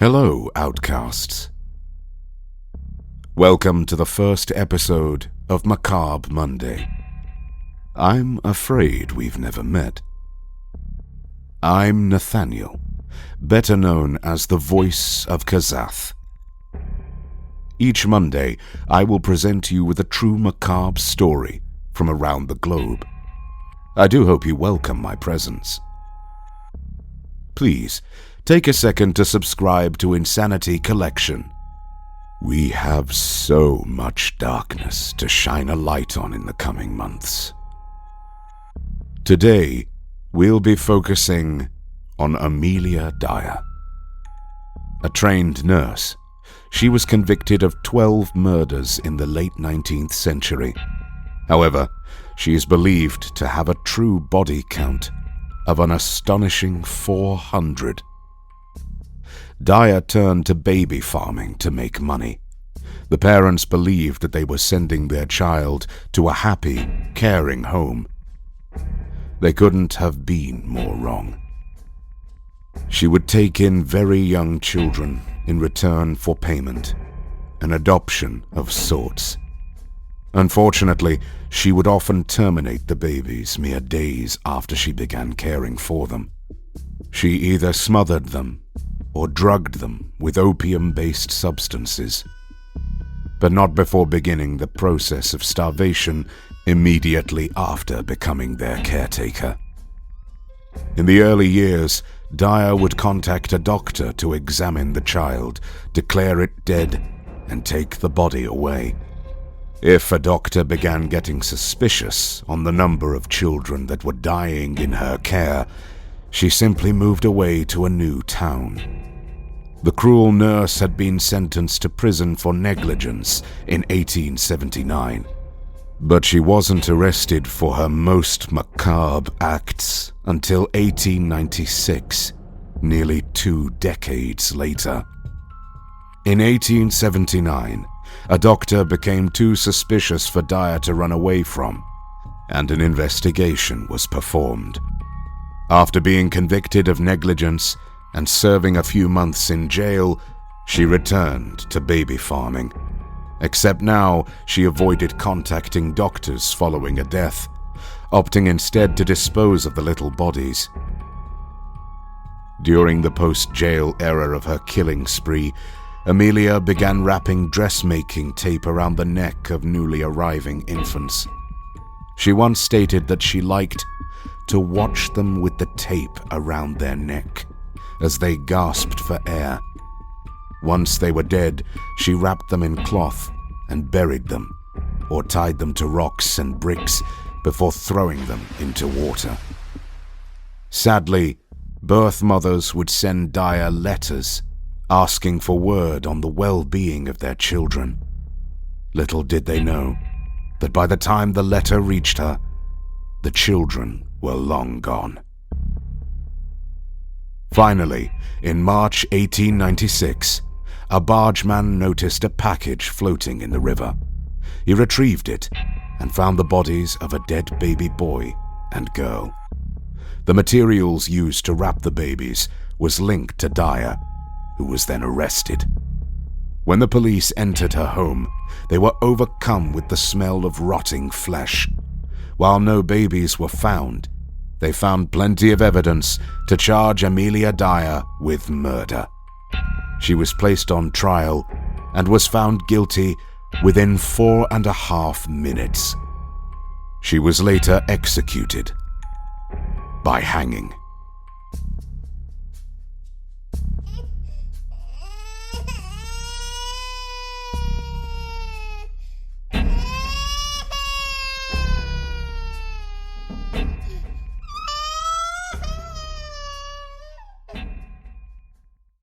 Hello, Outcasts. Welcome to the first episode of Macabre Monday. I'm afraid we've never met. I'm Nathaniel, better known as the Voice of Czath. Each Monday, I will present you with a true macabre story from around the globe. I do hope you welcome my presence. Please, take a second to subscribe to Insanity Collection. We have so much darkness to shine a light on in the coming months. Today, we'll be focusing on Amelia Dyer. A trained nurse, she was convicted of 12 murders in the late 19th century. However, she is believed to have a true body count of an astonishing 400. Dyer turned to baby farming to make money. The parents believed that they were sending their child to a happy, caring home. They couldn't have been more wrong. She would take in very young children in return for payment, an adoption of sorts. Unfortunately, she would often terminate the babies mere days after she began caring for them. She either smothered them or drugged them with opium-based substances, but not before beginning the process of starvation immediately after becoming their caretaker. In the early years, Dyer would contact a doctor to examine the child, declare it dead, and take the body away. If a doctor began getting suspicious on the number of children that were dying in her care, she simply moved away to a new town. The cruel nurse had been sentenced to prison for negligence in 1879, but she wasn't arrested for her most macabre acts until 1896, nearly 2 decades later. In 1879, a doctor became too suspicious for Dyer to run away from, and an investigation was performed. After being convicted of negligence and serving a few months in jail, she returned to baby farming. Except now, she avoided contacting doctors following a death, opting instead to dispose of the little bodies. During the post-jail era of her killing spree, Amelia began wrapping dressmaking tape around the neck of newly arriving infants. She once stated that she liked to watch them with the tape around their neck as they gasped for air. Once they were dead, she wrapped them in cloth and buried them, or tied them to rocks and bricks before throwing them into water. Sadly, birth mothers would send Dyer letters asking for word on the well-being of their children. Little did they know that by the time the letter reached her, the children were long gone. Finally, in March 1896, a bargeman noticed a package floating in the river. He retrieved it and found the bodies of a dead baby boy and girl. The materials used to wrap the babies was linked to Dyer, who was then arrested. When the police entered her home, they were overcome with the smell of rotting flesh. While no babies were found, they found plenty of evidence to charge Amelia Dyer with murder. She was placed on trial and was found guilty within 4.5 minutes. She was later executed by hanging.